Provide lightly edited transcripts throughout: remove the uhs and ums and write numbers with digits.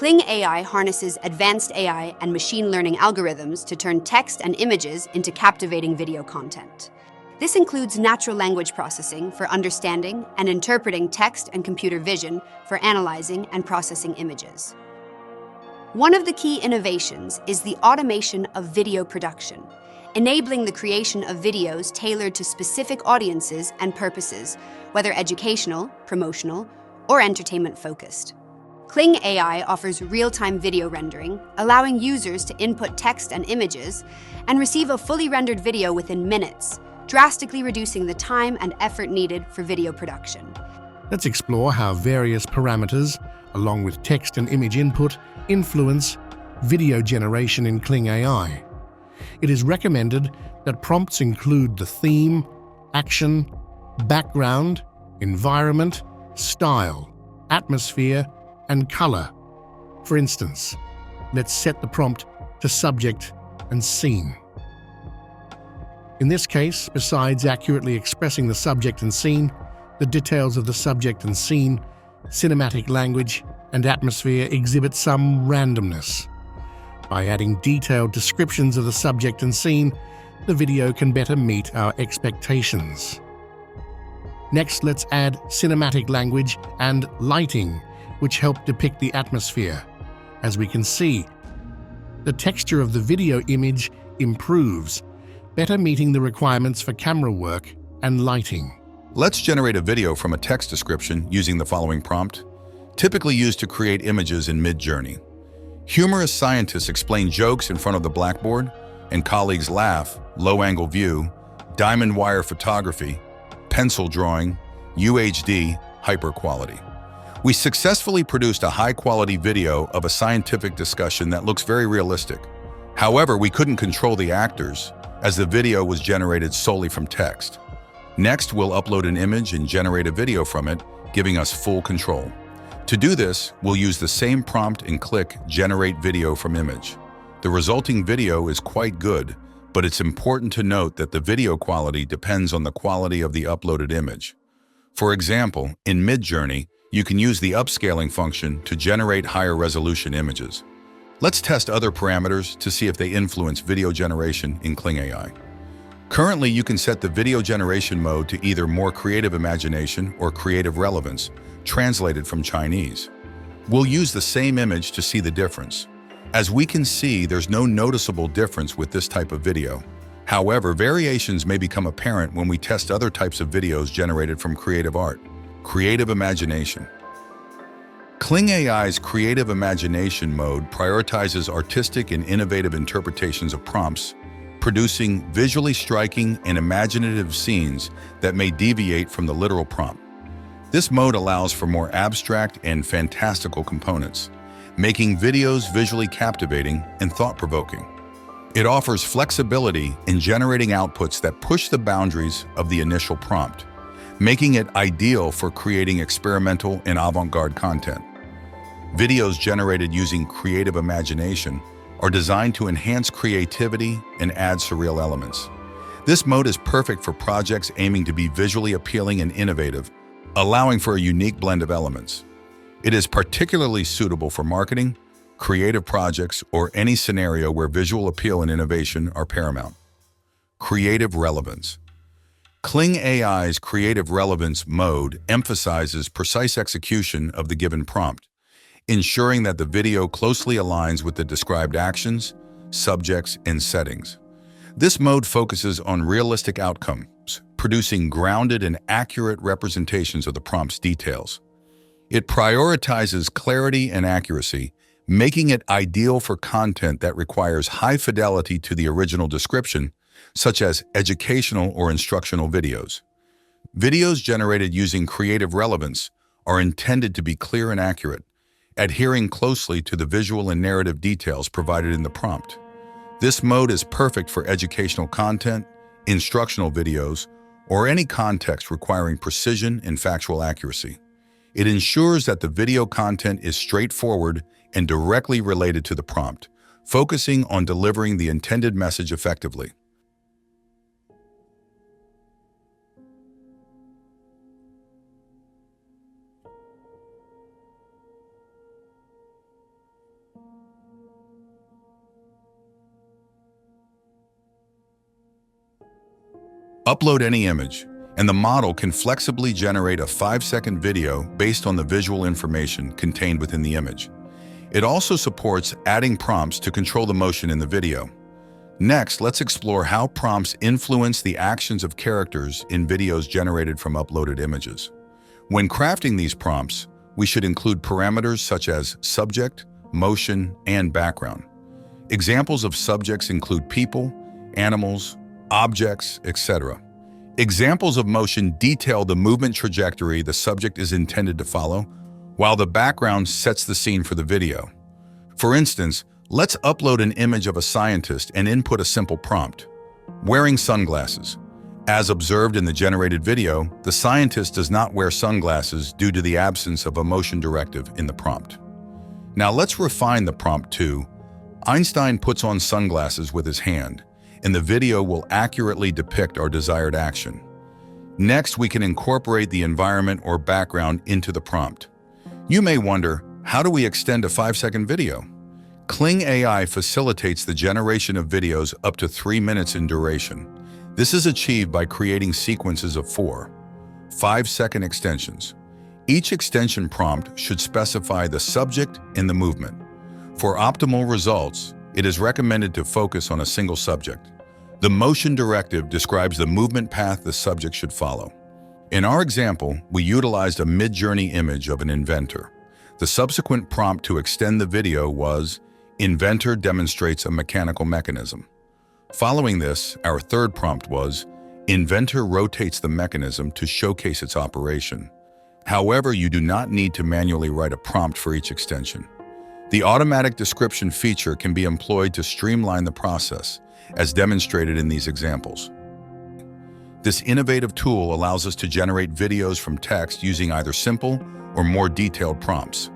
Kling AI harnesses advanced AI and machine learning algorithms to turn text and images into captivating video content. This includes natural language processing for understanding and interpreting text and computer vision for analyzing and processing images. One of the key innovations is the automation of video production, enabling the creation of videos tailored to specific audiences and purposes, whether educational, promotional, or entertainment-focused. Kling AI offers real-time video rendering, allowing users to input text and images and receive a fully rendered video within minutes, drastically reducing the time and effort needed for video production. Let's explore how various parameters, along with text and image input, influence video generation in Kling AI. It is recommended that prompts include the theme, action, background, environment, style, atmosphere, and color. For instance, let's set the prompt to subject and scene. In this case, besides accurately expressing the subject and scene, the details of the subject and scene, cinematic language, and atmosphere exhibit some randomness. By adding detailed descriptions of the subject and scene, the video can better meet our expectations. Next, let's add cinematic language and lighting, which help depict the atmosphere. As we can see, the texture of the video image improves, better meeting the requirements for camera work and lighting. Let's generate a video from a text description using the following prompt, typically used to create images in Mid-Journey. Humorous scientists explain jokes in front of the blackboard, and colleagues laugh, low-angle view, diamond wire photography, pencil drawing, UHD, hyper-quality. We successfully produced a high-quality video of a scientific discussion that looks very realistic. However, we couldn't control the actors, as the video was generated solely from text. Next, we'll upload an image and generate a video from it, giving us full control. To do this, we'll use the same prompt and click Generate Video from Image. The resulting video is quite good, but it's important to note that the video quality depends on the quality of the uploaded image. For example, in Mid-Journey, you can use the upscaling function to generate higher resolution images. Let's test other parameters to see if they influence video generation in Kling AI. Currently, you can set the video generation mode to either more creative imagination or creative relevance, translated from Chinese. We'll use the same image to see the difference. As we can see, there's no noticeable difference with this type of video. However, variations may become apparent when we test other types of videos generated from creative art. Creative imagination. Kling AI's creative imagination mode prioritizes artistic and innovative interpretations of prompts, producing visually striking and imaginative scenes that may deviate from the literal prompt. This mode allows for more abstract and fantastical components, making videos visually captivating and thought-provoking. It offers flexibility in generating outputs that push the boundaries of the initial prompt, making it ideal for creating experimental and avant-garde content. Videos generated using creative imagination are designed to enhance creativity and add surreal elements. This mode is perfect for projects aiming to be visually appealing and innovative, allowing for a unique blend of elements. It is particularly suitable for marketing, creative projects, or any scenario where visual appeal and innovation are paramount. Creative relevance. Kling AI's creative relevance mode emphasizes precise execution of the given prompt, ensuring that the video closely aligns with the described actions, subjects, and settings. This mode focuses on realistic outcomes, producing grounded and accurate representations of the prompt's details. It prioritizes clarity and accuracy, making it ideal for content that requires high fidelity to the original description, such as educational or instructional videos. Videos generated using creative relevance are intended to be clear and accurate, adhering closely to the visual and narrative details provided in the prompt. This mode is perfect for educational content, instructional videos, or any context requiring precision and factual accuracy. It ensures that the video content is straightforward and directly related to the prompt, focusing on delivering the intended message effectively. Upload any image, and the model can flexibly generate a 5-second video based on the visual information contained within the image. It also supports adding prompts to control the motion in the video. Next, let's explore how prompts influence the actions of characters in videos generated from uploaded images. When crafting these prompts, we should include parameters such as subject, motion, and background. Examples of subjects include people, animals, objects, etc. Examples of motion detail the movement trajectory the subject is intended to follow, while the background sets the scene for the video. For instance, let's upload an image of a scientist and input a simple prompt. Wearing sunglasses. As observed in the generated video, the scientist does not wear sunglasses due to the absence of a motion directive in the prompt. Now let's refine the prompt to, Einstein puts on sunglasses with his hand, and the video will accurately depict our desired action. Next, we can incorporate the environment or background into the prompt. You may wonder, how do we extend a 5-second video? Kling AI facilitates the generation of videos up to 3 minutes in duration. This is achieved by creating sequences of 4 5-second extensions. Each extension prompt should specify the subject and the movement. For optimal results, it is recommended to focus on a single subject. The motion directive describes the movement path the subject should follow. In our example, we utilized a mid-journey image of an inventor. The subsequent prompt to extend the video was, Inventor demonstrates a mechanical mechanism. Following this, our third prompt was, Inventor rotates the mechanism to showcase its operation. However, you do not need to manually write a prompt for each extension. The automatic description feature can be employed to streamline the process, as demonstrated in these examples. This innovative tool allows us to generate videos from text using either simple or more detailed prompts.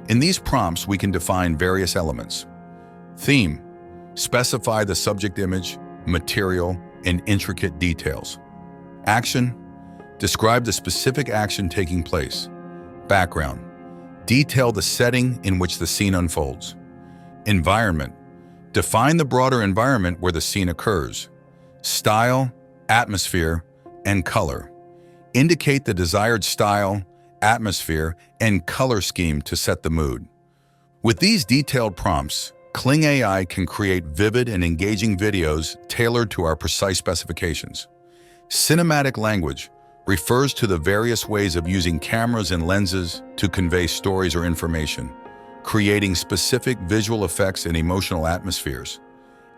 In these prompts, we can define various elements. Theme. Specify the subject image, material, and intricate details. Action. Describe the specific action taking place. Background. Detail the setting in which the scene unfolds. Environment. Define the broader environment where the scene occurs. Style, atmosphere, and color. Indicate the desired style, atmosphere, and color scheme to set the mood. With these detailed prompts, Kling AI can create vivid and engaging videos tailored to our precise specifications. Cinematic language refers to the various ways of using cameras and lenses to convey stories or information, creating specific visual effects and emotional atmospheres.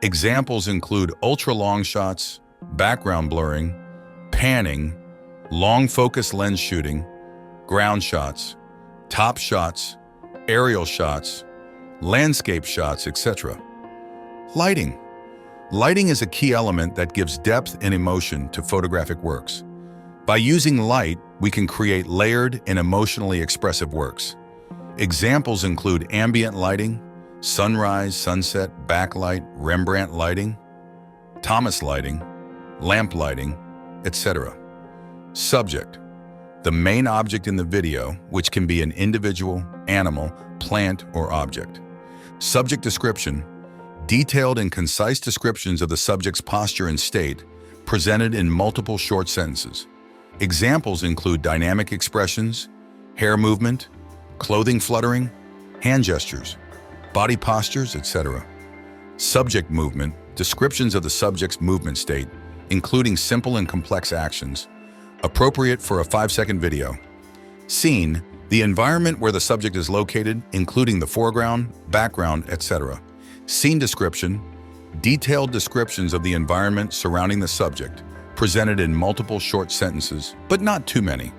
Examples include ultra-long shots, background blurring, panning, long focus lens shooting, ground shots, top shots, aerial shots, landscape shots, etc. Lighting. Lighting is a key element that gives depth and emotion to photographic works. By using light, we can create layered and emotionally expressive works. Examples include ambient lighting, sunrise, sunset, backlight, Rembrandt lighting, Thomas lighting, lamp lighting, etc. Subject. The main object in the video, which can be an individual, animal, plant, or object. Subject description. Detailed and concise descriptions of the subject's posture and state, presented in multiple short sentences. Examples include dynamic expressions, hair movement, clothing fluttering, hand gestures, body postures, etc. Subject movement. Descriptions of the subject's movement state, including simple and complex actions, appropriate for a 5-second video. Scene. The environment where the subject is located, including the foreground, background, etc. Scene description. Detailed descriptions of the environment surrounding the subject, presented in multiple short sentences, but not too many.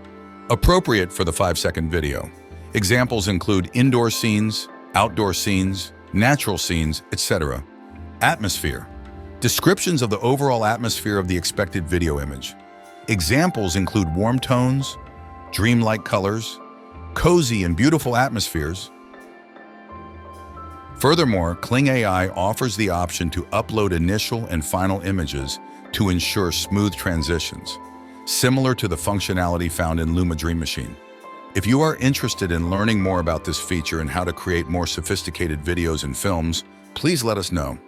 Appropriate for the 5-second video. Examples include indoor scenes, outdoor scenes, natural scenes, etc. Atmosphere. Descriptions of the overall atmosphere of the expected video image. Examples include warm tones, dreamlike colors, cozy and beautiful atmospheres. Furthermore, Kling AI offers the option to upload initial and final images to ensure smooth transitions, similar to the functionality found in Luma Dream Machine. If you are interested in learning more about this feature and how to create more sophisticated videos and films, please let us know.